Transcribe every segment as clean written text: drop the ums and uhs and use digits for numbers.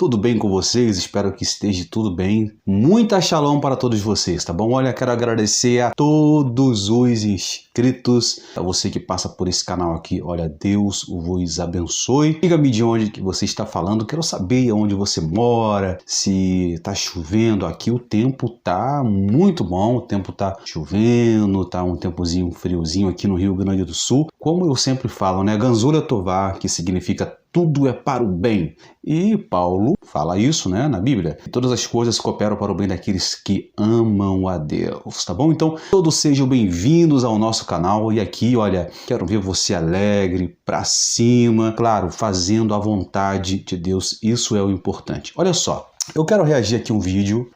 Tudo bem com vocês? Espero que esteja tudo bem. Muita shalom para todos vocês, tá bom? Olha, quero agradecer a todos os inscritos, a você que passa por esse canal aqui. Olha, Deus vos abençoe. Diga-me de onde que você está falando. Quero saber onde você mora, se tá chovendo. Aqui o tempo tá muito bom, o tempo tá chovendo, tá um tempozinho friozinho aqui no Rio Grande do Sul. Como eu sempre falo, né? Ganzula Tová, que significa tudo é para o bem. E Paulo fala isso, né, na Bíblia. Todas as coisas cooperam para o bem daqueles que amam a Deus, tá bom? Então, todos sejam bem-vindos ao nosso canal. E aqui, olha, quero ver você alegre, pra cima, claro, fazendo a vontade de Deus. Isso é o importante. Olha só. Eu quero reagir aqui a um vídeo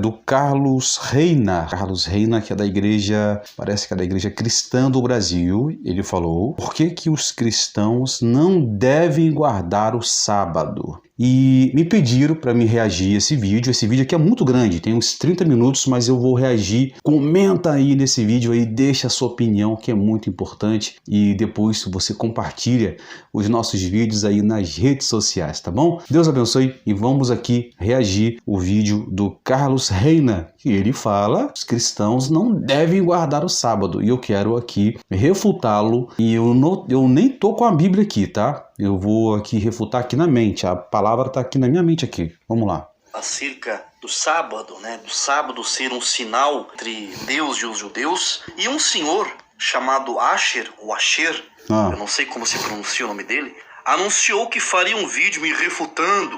do Carlos Reina. Carlos Reina, que é da igreja, parece que é da igreja cristã do Brasil. Ele falou: por que os cristãos não devem guardar o sábado? E me pediram para me reagir a esse vídeo. Esse vídeo aqui é muito grande, tem uns 30 minutos, mas eu vou reagir. Comenta aí nesse vídeo aí, deixa a sua opinião, que é muito importante. E depois você compartilha os nossos vídeos aí nas redes sociais, tá bom? Deus abençoe e vamos aqui reagir o vídeo do Carlos Reina, que ele fala: os cristãos não devem guardar o sábado. E eu quero aqui refutá-lo. E eu nem tô com a Bíblia aqui, tá? Eu vou aqui refutar aqui na mente. A palavra está aqui na minha mente aqui. Vamos lá. Acerca do sábado, né? Do sábado ser um sinal entre Deus e os judeus. E um senhor chamado Asher, ou Asher, eu não sei como se pronuncia o nome dele, anunciou que faria um vídeo me refutando.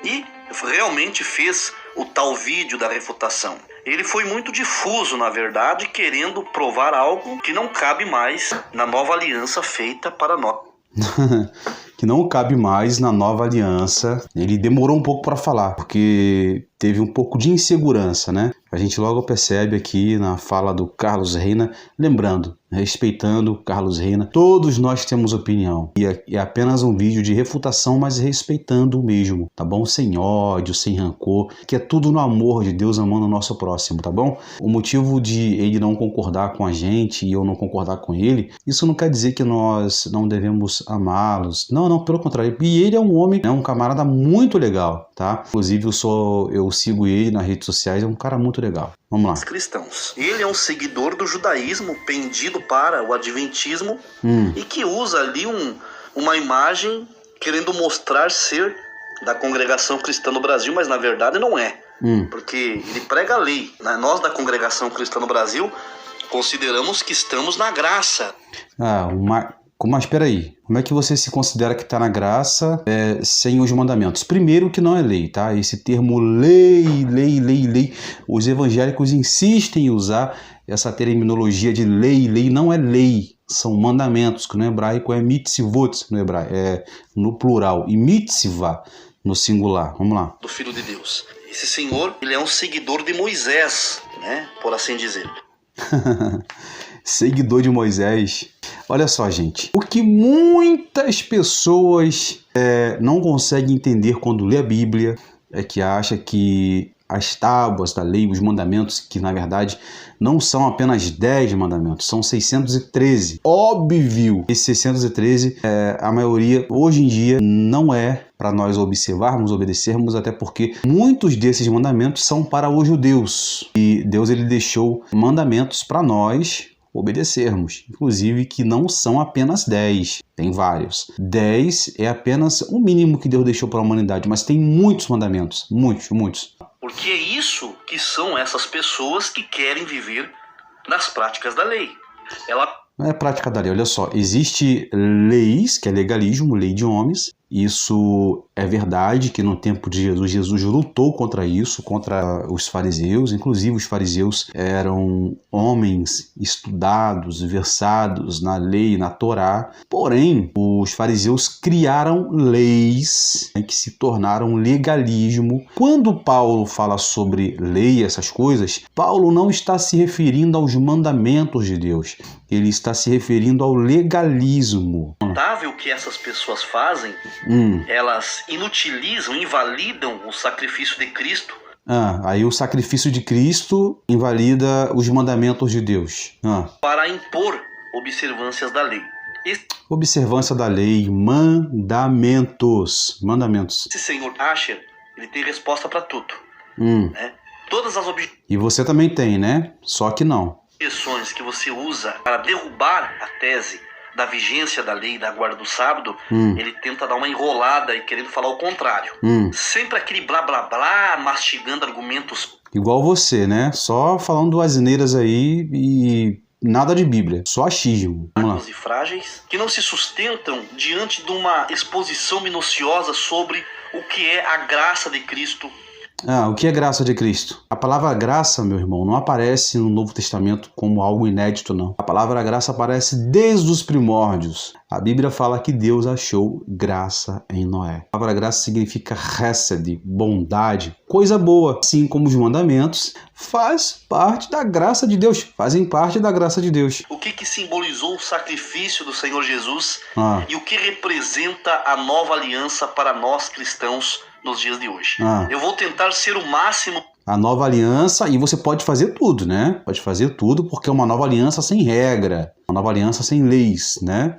E realmente fez o tal vídeo da refutação. Ele foi muito difuso, na verdade, querendo provar algo que não cabe mais na nova aliança feita para nós. Que não cabe mais na nova aliança. Ele demorou um pouco para falar, porque teve um pouco de insegurança, né? A gente logo percebe aqui na fala do Carlos Reina, lembrando, respeitando Carlos Reina, todos nós temos opinião. E é apenas um vídeo de refutação, mas respeitando o mesmo, tá bom? Sem ódio, sem rancor, que é tudo no amor de Deus, amando o nosso próximo, tá bom? O motivo de ele não concordar com a gente e eu não concordar com ele, isso não quer dizer que nós não devemos amá-los. Não, pelo contrário. E ele é um homem, é um camarada muito legal, tá? Inclusive eu sigo ele nas redes sociais, é um cara muito legal. Vamos lá. Cristãos. Ele é um seguidor do judaísmo pendido para o adventismo e que usa ali uma imagem querendo mostrar ser da congregação cristã no Brasil, mas na verdade não é. Porque ele prega a lei. Nós da congregação cristã no Brasil consideramos que estamos na graça. Mas espera aí, como é que você se considera que está na graça sem os mandamentos? Primeiro que não é lei, tá? Esse termo lei, os evangélicos insistem em usar essa terminologia de lei não é lei, são mandamentos, que no hebraico é mitzvot, no plural, e mitzvah no singular. Vamos lá. Do Filho de Deus. Esse senhor, ele é um seguidor de Moisés, né? Por assim dizer. Seguidor de Moisés. Olha só, gente, o que muitas pessoas não conseguem entender quando lê a Bíblia é que acha que as tábuas da lei, os mandamentos, que na verdade não são apenas 10 mandamentos, são 613. Óbvio, esses 613, a maioria hoje em dia não é para nós observarmos, obedecermos, até porque muitos desses mandamentos são para os judeus. E Deus ele deixou mandamentos para nós obedecermos, inclusive que não são apenas 10, tem vários. 10 é apenas o mínimo que Deus deixou para a humanidade, mas tem muitos mandamentos, muitos. Porque é isso que são essas pessoas que querem viver nas práticas da lei. Não é prática da lei, olha só, existe leis, que é legalismo, lei de homens. Isso é verdade que no tempo de Jesus lutou contra isso, contra os fariseus. Inclusive os fariseus eram homens estudados, versados na lei, na Torá. Porém, os fariseus criaram leis que se tornaram legalismo. Quando Paulo fala sobre lei, essas coisas, Paulo não está se referindo aos mandamentos de Deus. Ele está se referindo ao legalismo. É notável que essas pessoas fazem. Elas inutilizam, invalidam o sacrifício de Cristo. Aí o sacrifício de Cristo invalida os mandamentos de Deus. Para impor observâncias da lei. Observância da lei, mandamentos. Mandamentos. Esse senhor Asher, ele tem resposta para tudo. Né? Todas as E você também tem, né? Só que não. objeções que você usa para derrubar a tese da vigência da lei da guarda do sábado, ele tenta dar uma enrolada e querendo falar o contrário. Sempre aquele blá blá blá, mastigando argumentos. Igual você, né? Só falando asneiras aí e nada de Bíblia, só achismo. E frágeis, que não se sustentam diante de uma exposição minuciosa sobre o que é a graça de Cristo. O que é graça de Cristo? A palavra graça, meu irmão, não aparece no Novo Testamento como algo inédito, não. A palavra graça aparece desde os primórdios. A Bíblia fala que Deus achou graça em Noé. A palavra graça significa hesed, bondade, coisa boa. Assim como os mandamentos, faz parte da graça de Deus, fazem parte da graça de Deus. O que simbolizou o sacrifício do Senhor Jesus e o que representa a nova aliança para nós cristãos nos dias de hoje. Eu vou tentar ser o máximo. A nova aliança, e você pode fazer tudo, né? Pode fazer tudo porque é uma nova aliança sem regra, uma nova aliança sem leis, né?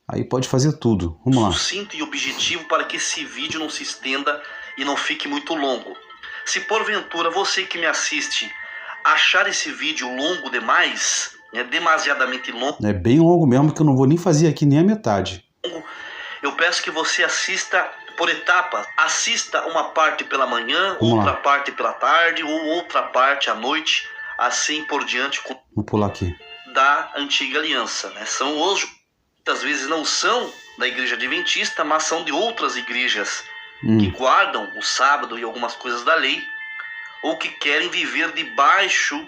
Aí pode fazer tudo. Vamos lá. Sucinto e objetivo para que esse vídeo não se estenda e não fique muito longo. Se porventura você que me assiste achar esse vídeo longo demais, demasiadamente longo... É bem longo mesmo, que eu não vou nem fazer aqui nem a metade. Eu peço que você assista por etapas. Assista uma parte pela manhã, outra parte pela tarde, ou outra parte à noite, assim por diante. Vou pular aqui. Da antiga aliança, né? São os... Muitas vezes não são da igreja adventista, mas são de outras igrejas que guardam o sábado e algumas coisas da lei, ou que querem viver debaixo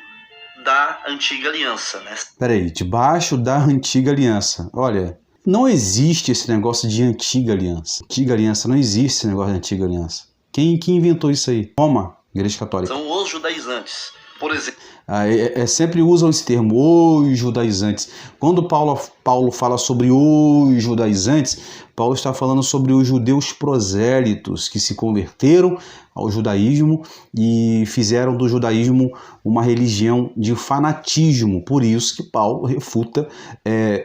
da antiga aliança, né? Peraí, debaixo da antiga aliança. Olha, não existe esse negócio de antiga aliança. Antiga aliança, não existe esse negócio de antiga aliança. Quem inventou isso aí? Roma, Igreja Católica. São os judaizantes, por exemplo. Sempre usam esse termo, os judaizantes. Quando Paulo fala sobre os judaizantes, Paulo está falando sobre os judeus prosélitos que se converteram ao judaísmo e fizeram do judaísmo uma religião de fanatismo. Por isso que Paulo refuta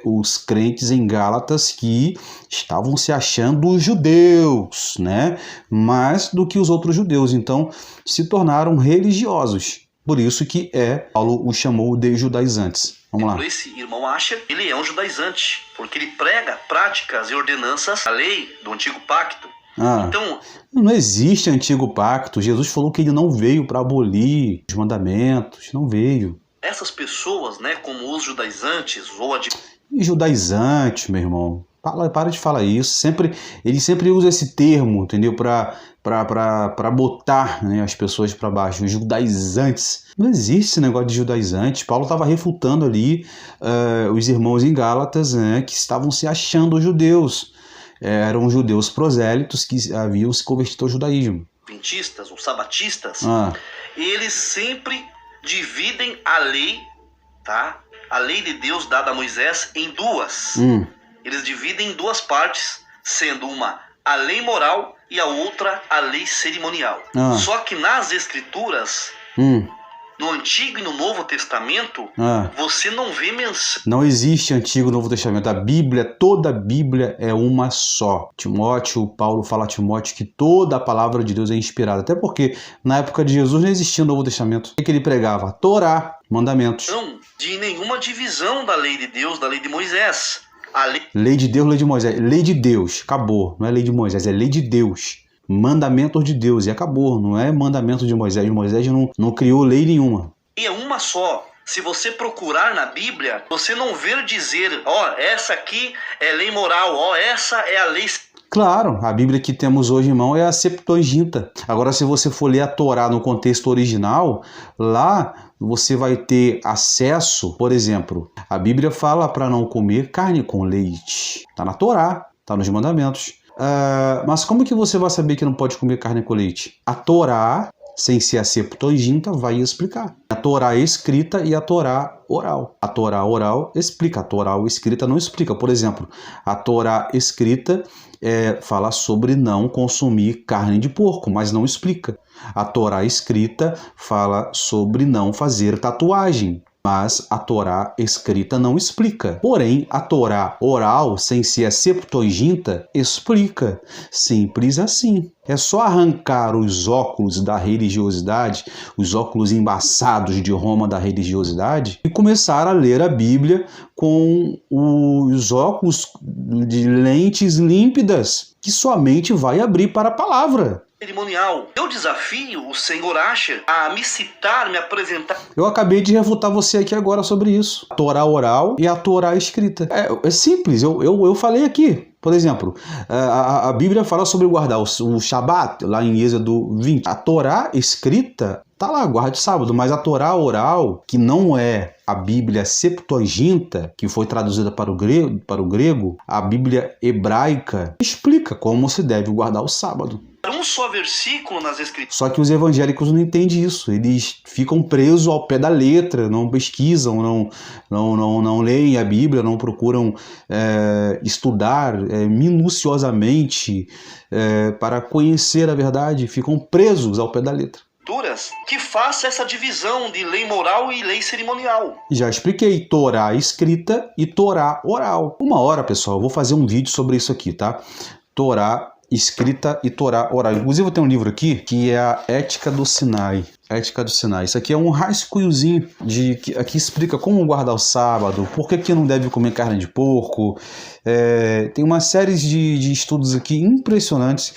os crentes em Gálatas que estavam se achando judeus, né? Mais do que os outros judeus. Então, se tornaram religiosos. Por isso que Paulo o chamou de judaizantes. Vamos lá. Esse irmão Asher, ele é um judaizante, porque ele prega práticas e ordenanças da lei do Antigo Pacto. Então, não existe Antigo Pacto. Jesus falou que ele não veio para abolir os mandamentos, não veio. Essas pessoas, né, como os judaizantes ou judaizantes, meu irmão. Para de falar isso. Ele sempre usa esse termo, entendeu? Para botar, né, as pessoas para baixo. Os judaizantes. Não existe esse negócio de judaizantes. Paulo estava refutando ali os irmãos em Gálatas, né, que estavam se achando judeus. Eram judeus prosélitos que haviam se convertido ao judaísmo. Adventistas ou sabatistas, eles sempre dividem a lei, tá? A lei de Deus dada a Moisés em duas. Eles dividem em duas partes, sendo uma a lei moral e a outra a lei cerimonial. Só que nas escrituras, no Antigo e no Novo Testamento, você não vê menção. Não existe Antigo e Novo Testamento. A Bíblia, toda a Bíblia é uma só. Paulo fala a Timóteo que toda a palavra de Deus é inspirada. Até porque na época de Jesus não existia o Novo Testamento. O que ele pregava? Torá, mandamentos. Não, de nenhuma divisão da lei de Deus, da lei de Moisés. Lei de Deus, lei de Moisés. Lei de Deus, acabou. Não é lei de Moisés, é lei de Deus. Mandamentos de Deus, e acabou. Não é mandamento de Moisés. Moisés não criou lei nenhuma. E é uma só. Se você procurar na Bíblia, você não vê dizer, essa aqui é lei moral, essa é a lei... Claro, a Bíblia que temos hoje, irmão, é a Septuaginta. Agora, se você for ler a Torá no contexto original, lá você vai ter acesso, por exemplo, a Bíblia fala para não comer carne com leite. Está na Torá, está nos mandamentos. Mas como que você vai saber que não pode comer carne com leite? A Torá, sem ser a Septuaginta, vai explicar. A Torá escrita e a Torá oral. A Torá oral explica, a Torá escrita não explica. Por exemplo, a Torá escrita fala sobre não consumir carne de porco, mas não explica. A Torá escrita fala sobre não fazer tatuagem, mas a Torá escrita não explica. Porém, a Torá oral, sem ser a Septuaginta, explica. Simples assim. É só arrancar os óculos da religiosidade, os óculos embaçados de Roma da religiosidade, e começar a ler a Bíblia com os óculos de lentes límpidas, que somente vai abrir para a palavra. Cerimonial. Eu desafio o senhor Asher a me citar, me apresentar. Eu acabei de refutar você aqui agora sobre isso. A Torá oral e a Torá escrita. É simples, eu falei aqui. Por exemplo, a Bíblia fala sobre guardar o Shabat, lá em Êxodo 20. A Torá escrita tá lá, guarda de sábado, mas a Torá oral, que não é a Bíblia Septuaginta, que foi traduzida para o grego, a Bíblia hebraica, explica como se deve guardar o sábado. Um só versículo nas Escrituras. Só que os evangélicos não entendem isso. Eles ficam presos ao pé da letra, não pesquisam, não leem a Bíblia, não procuram estudar minuciosamente para conhecer a verdade. Ficam presos ao pé da letra. Que faça essa divisão de lei moral e lei cerimonial. Já expliquei, Torá escrita e Torá oral. Uma hora, pessoal, eu vou fazer um vídeo sobre isso aqui, tá? Torá escrita e Torá oral. Inclusive eu tenho um livro aqui que é a Ética do Sinai. Ética do Sinai. Isso aqui é um rascunhozinho que explica como guardar o sábado, por que não deve comer carne de porco. Tem uma série de estudos aqui impressionantes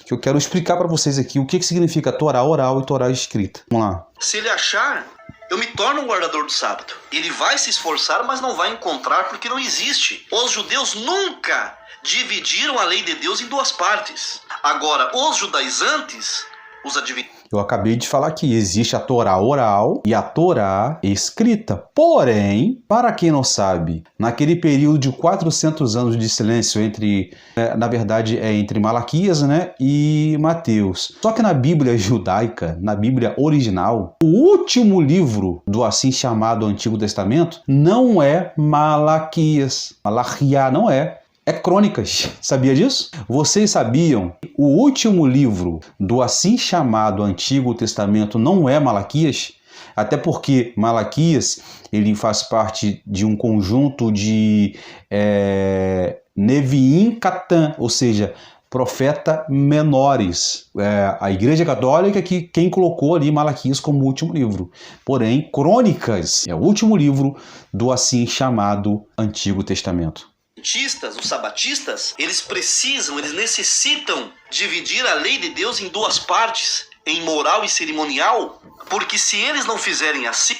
que eu quero explicar para vocês aqui o que significa Torá oral e Torá escrita. Vamos lá. Se ele achar, eu me torno um guardador do sábado. Ele vai se esforçar, mas não vai encontrar porque não existe. Os judeus nunca dividiram a lei de Deus em duas partes. Agora, os judaizantes os dividiram. Eu acabei de falar que existe a Torá oral e a Torá escrita. Porém, para quem não sabe, naquele período de 400 anos de silêncio na verdade, entre Malaquias, né, e Mateus. Só que na Bíblia judaica, na Bíblia original, o último livro do assim chamado Antigo Testamento não é Malaquias. Malaquiá não é. É Crônicas. Sabia disso? Vocês sabiam que o último livro do assim chamado Antigo Testamento não é Malaquias? Até porque Malaquias ele faz parte de um conjunto de Neviim Catan, ou seja, profeta menores. A Igreja Católica que quem colocou ali Malaquias como último livro. Porém, Crônicas é o último livro do assim chamado Antigo Testamento. Os sabatistas, eles necessitam dividir a lei de Deus em duas partes, em moral e cerimonial, porque se eles não fizerem assim,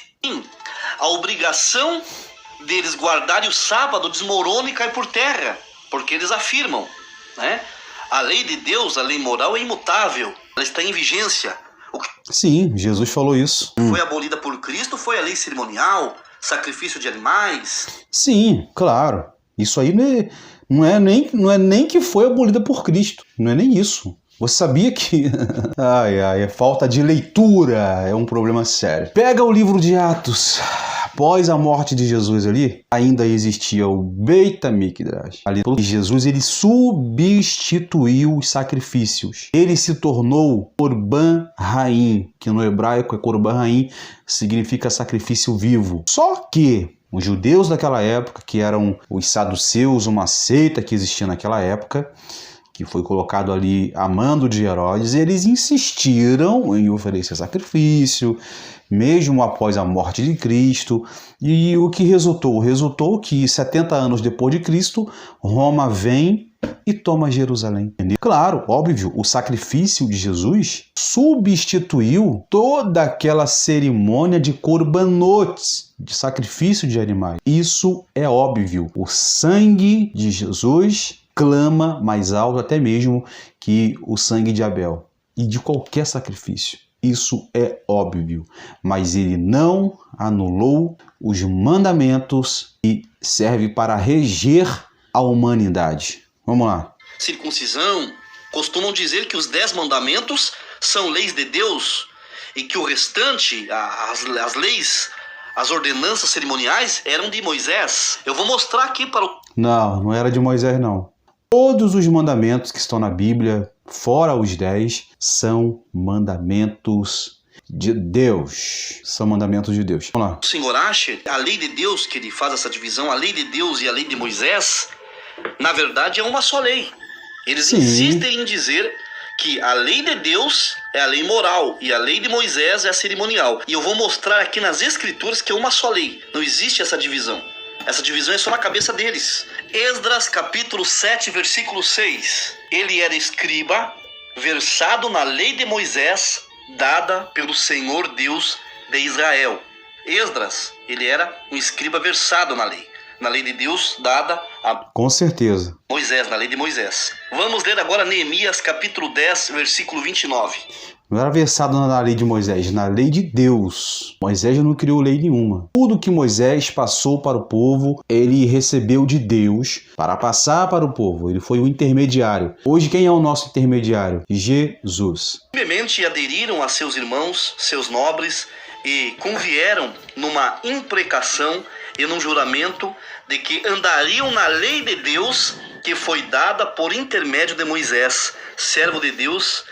a obrigação deles guardarem o sábado desmorona e cai por terra, porque eles afirmam, né? A lei de Deus, a lei moral é imutável, ela está em vigência. Sim, Jesus falou isso. Foi abolida por Cristo, foi a lei cerimonial, sacrifício de animais. Sim, claro. Isso aí não é nem que foi abolida por Cristo. Não é nem isso. Você sabia que a falta de leitura é um problema sério. Pega o livro de Atos. Após a morte de Jesus ali, ainda existia o Beit HaMikdash. Ali, Jesus ele substituiu os sacrifícios. Ele se tornou Korban Haim, que no hebraico é Korban Haim, significa sacrifício vivo. Só que os judeus daquela época, que eram os saduceus, uma seita que existia naquela época, que foi colocado ali a mando de Herodes, eles insistiram em oferecer sacrifício, mesmo após a morte de Cristo. E o que resultou? Resultou que 70 anos depois de Cristo, Roma vem e toma Jerusalém. Entendeu? Claro, óbvio, o sacrifício de Jesus substituiu toda aquela cerimônia de corbanotes, de sacrifício de animais. Isso é óbvio. O sangue de Jesus clama mais alto até mesmo que o sangue de Abel e de qualquer sacrifício. Isso é óbvio, mas ele não anulou os mandamentos e serve para reger a humanidade. Vamos lá. Circuncisão, costumam dizer que os 10 mandamentos são leis de Deus e que o restante, as leis, as ordenanças cerimoniais eram de Moisés. Eu vou mostrar aqui para o... Não era de Moisés, não. Todos os mandamentos que estão na Bíblia, fora os 10, são mandamentos de Deus. São mandamentos de Deus. Vamos lá. O senhor Asher, a lei de Deus, que ele faz essa divisão, a lei de Deus e a lei de Moisés, na verdade é uma só lei. Eles insistem em dizer que a lei de Deus é a lei moral e a lei de Moisés é a cerimonial. E eu vou mostrar aqui nas escrituras que é uma só lei. Não existe essa divisão. Essa divisão é só na cabeça deles. Esdras capítulo 7, versículo 6. Ele era escriba, versado na lei de Moisés, dada pelo Senhor Deus de Israel. Esdras, ele era um escriba versado na lei de Deus dada a Com certeza. Moisés, na lei de Moisés. Vamos ler agora Neemias capítulo 10, versículo 29. Não era versado na lei de Moisés, na lei de Deus. Moisés não criou lei nenhuma. Tudo que Moisés passou para o povo, ele recebeu de Deus para passar para o povo. Ele foi o intermediário. Hoje, quem é o nosso intermediário? Jesus. Firmemente aderiram a seus irmãos, seus nobres, e convieram numa imprecação e num juramento de que andariam na lei de Deus que foi dada por intermédio de Moisés, servo de Deus,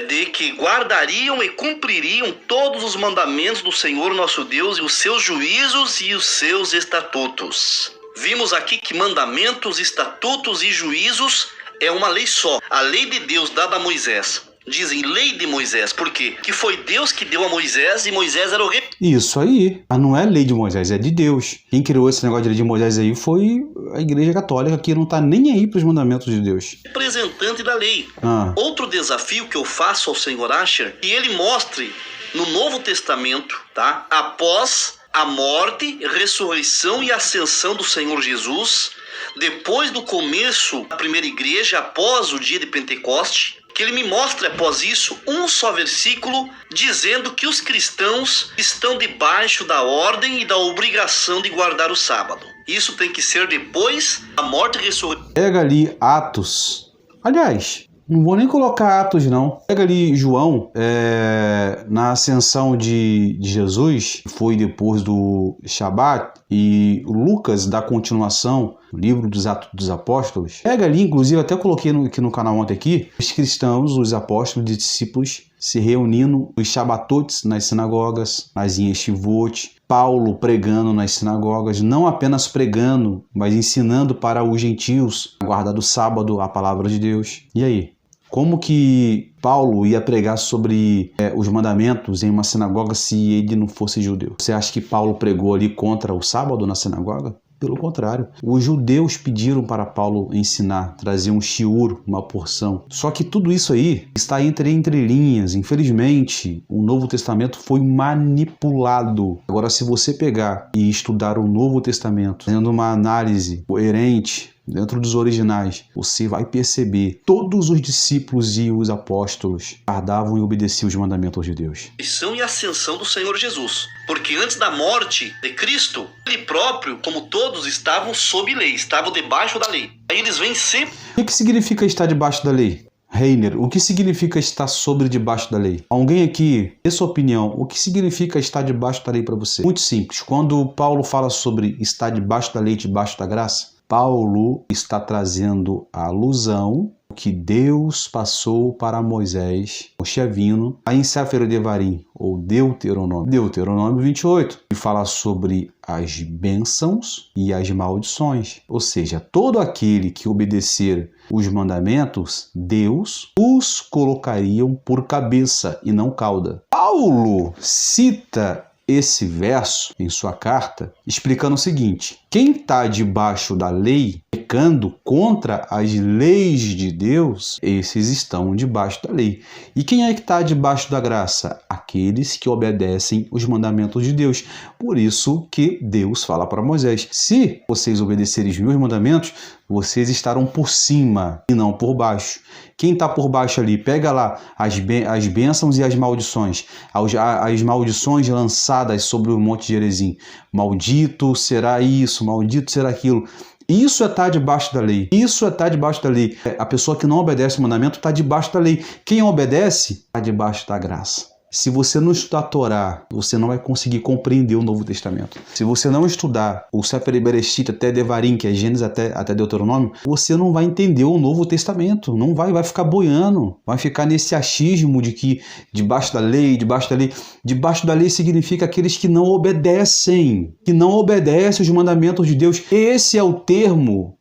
de que guardariam e cumpririam todos os mandamentos do Senhor nosso Deus e os seus juízos e os seus estatutos. Vimos aqui que mandamentos, estatutos e juízos é uma lei só. A lei de Deus dada a Moisés. Dizem lei de Moisés, por quê? Que foi Deus que deu a Moisés e Moisés era o rei. Isso aí. Mas não é lei de Moisés, é de Deus. Quem criou esse negócio de lei de Moisés aí foi a Igreja Católica, que não tá nem aí para os mandamentos de Deus. Representante da lei. Outro desafio que eu faço ao senhor Asher, que ele mostre no Novo Testamento, tá? Após a morte, ressurreição e ascensão do Senhor Jesus, depois do começo da primeira igreja, após o dia de Pentecoste, que ele me mostre após isso um só versículo dizendo que os cristãos estão debaixo da ordem e da obrigação de guardar o sábado. Isso tem que ser depois da morte e ressurreição. Pega ali Atos. Aliás, não vou nem colocar Atos, não. Pega ali João, na ascensão de Jesus, foi depois do Shabat, e Lucas dá continuação, o livro dos Atos dos Apóstolos. Pega ali, inclusive, até coloquei aqui no canal ontem aqui, os cristãos, os apóstolos e discípulos se reunindo nos Shabatotes, nas sinagogas, nas Yeshivot, Paulo pregando nas sinagogas, não apenas pregando, mas ensinando para os gentios a guardar do sábado a palavra de Deus. E aí? Como que Paulo ia pregar sobre os mandamentos em uma sinagoga se ele não fosse judeu? Você acha que Paulo pregou ali contra o sábado na sinagoga? Pelo contrário, os judeus pediram para Paulo ensinar, trazer um shiur, uma porção. Só que tudo isso aí está entre linhas. Infelizmente, o Novo Testamento foi manipulado. Agora, se você pegar e estudar o Novo Testamento, fazendo uma análise coerente dentro dos originais, você vai perceber todos os discípulos e os apóstolos guardavam e obedeciam os mandamentos de Deus. E a ascensão do Senhor Jesus. Porque antes da morte de Cristo, ele próprio, como todos, estavam sob lei, estavam debaixo da lei. Aí eles vêm sempre... O que significa estar debaixo da lei? Reiner, o que significa estar sobre debaixo da lei? Alguém aqui, dê sua opinião, o que significa estar debaixo da lei para você? Muito simples. Quando Paulo fala sobre estar debaixo da lei, debaixo da graça, Paulo está trazendo a alusão que Deus passou para Moisés, Moshe Rabbeinu, em Sefer Devarim, ou Deuteronômio 28, que fala sobre as bênçãos e as maldições. Ou seja, todo aquele que obedecer os mandamentos, Deus os colocariam por cabeça e não cauda. Paulo cita esse verso em sua carta explicando o seguinte: quem está debaixo da lei, pecando contra as leis de Deus, esses estão debaixo da lei. E quem é que está debaixo da graça? Aqueles que obedecem os mandamentos de Deus. Por isso que Deus fala para Moisés: se vocês obedecerem os meus mandamentos, vocês estarão por cima e não por baixo. Quem está por baixo ali, pega lá as bênçãos e as maldições. As maldições lançadas sobre o Monte Gerizim. Maldito será isso, maldito será aquilo. Isso é estar debaixo da lei. Isso é estar debaixo da lei. A pessoa que não obedece o mandamento está debaixo da lei. Quem obedece está debaixo da graça. Se você não estudar a Torá, você não vai conseguir compreender o Novo Testamento. Se você não estudar o Sefer Bereshit até Devarim, que é Gênesis até Deuteronômio, você não vai entender o Novo Testamento. Não vai ficar boiando. Vai ficar nesse achismo de que debaixo da lei. Debaixo da lei significa aqueles que não obedecem os mandamentos de Deus. Esse é o termo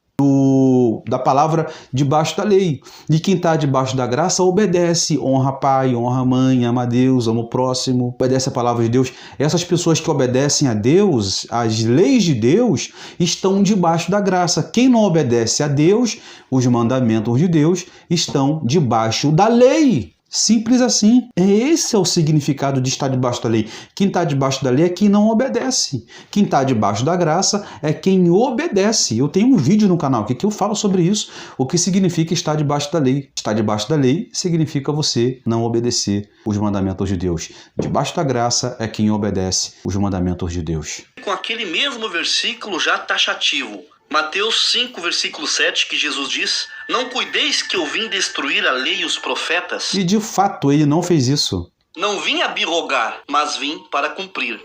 da palavra debaixo da lei. E quem está debaixo da graça obedece, honra pai, honra mãe, ama a Deus, ama o próximo, obedece a palavra de Deus. Essas pessoas que obedecem a Deus, as leis de Deus, estão debaixo da graça. Quem não obedece a Deus, os mandamentos de Deus, estão debaixo da lei. Simples assim. Esse é o significado de estar debaixo da lei. Quem está debaixo da lei é quem não obedece. Quem está debaixo da graça é quem obedece. Eu tenho um vídeo no canal aqui que eu falo sobre isso. O que significa estar debaixo da lei. Estar debaixo da lei significa você não obedecer os mandamentos de Deus. Debaixo da graça é quem obedece os mandamentos de Deus. Com aquele mesmo versículo já taxativo. Mateus 5, versículo 7, que Jesus diz: não cuideis que eu vim destruir a lei e os profetas. E de fato ele não fez isso. Não vim abrogar, mas vim para cumprir.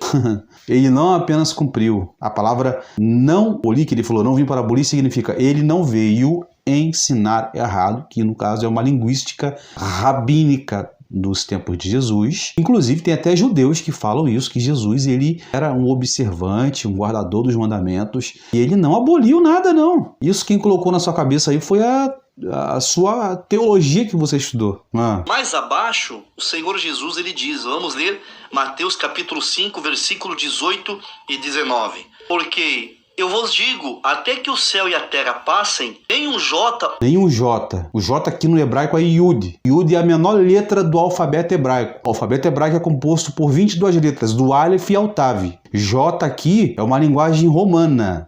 Ele não apenas cumpriu. A palavra não abolir, que ele falou, não vim para abolir, significa ele não veio ensinar errado, que no caso é uma linguística rabínica dos tempos de Jesus. Inclusive tem até judeus que falam isso, que Jesus ele era um observante, um guardador dos mandamentos, e ele não aboliu nada não. Isso quem colocou na sua cabeça aí foi a sua teologia que você estudou. Mais abaixo, o Senhor Jesus ele diz, vamos ler Mateus capítulo 5, versículo 18 e 19. Porque eu vos digo, até que o céu e a terra passem, nem um J. O J aqui no hebraico é Yud. Yud é a menor letra do alfabeto hebraico. O alfabeto hebraico é composto por 22 letras, do Aleph ao Tav. J aqui é uma linguagem romana.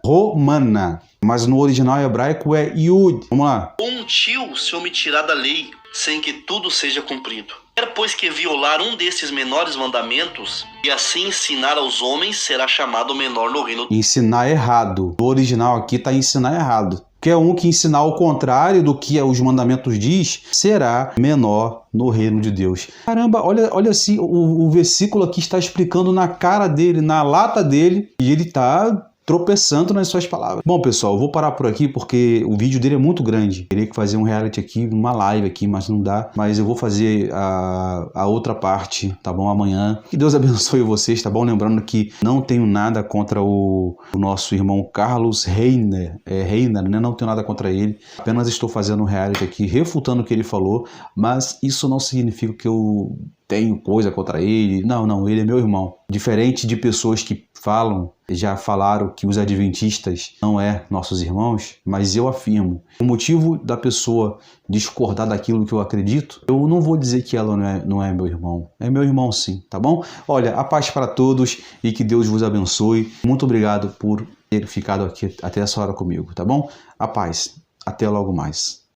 Mas no original hebraico é Yud. Vamos lá. Um tio se omitirá da lei, sem que tudo seja cumprido. Quer, pois, que violar um desses menores mandamentos e assim ensinar aos homens, será chamado menor no reino. Ensinar errado. O original aqui está ensinar errado. Qualquer um que ensinar ao contrário do que os mandamentos diz, será menor no reino de Deus. Caramba, olha assim, o versículo aqui está explicando na cara dele, na lata dele, e ele está tropeçando nas suas palavras. Bom, pessoal, eu vou parar por aqui porque o vídeo dele é muito grande. Teria que fazer um reality aqui, uma live aqui, mas não dá. Mas eu vou fazer a outra parte, tá bom? Amanhã. Que Deus abençoe vocês, tá bom? Lembrando que não tenho nada contra o nosso irmão Carlos Reiner. Reiner, né? Não tenho nada contra ele. Apenas estou fazendo um reality aqui, refutando o que ele falou, mas isso não significa que eu tenho coisa contra ele. Não, ele é meu irmão. Diferente de pessoas que já falaram que os adventistas não é nossos irmãos, mas eu afirmo, o motivo da pessoa discordar daquilo que eu acredito, eu não vou dizer que ela não é meu irmão. É meu irmão sim, tá bom? Olha, a paz para todos e que Deus vos abençoe. Muito obrigado por ter ficado aqui até essa hora comigo, tá bom? A paz. Até logo mais.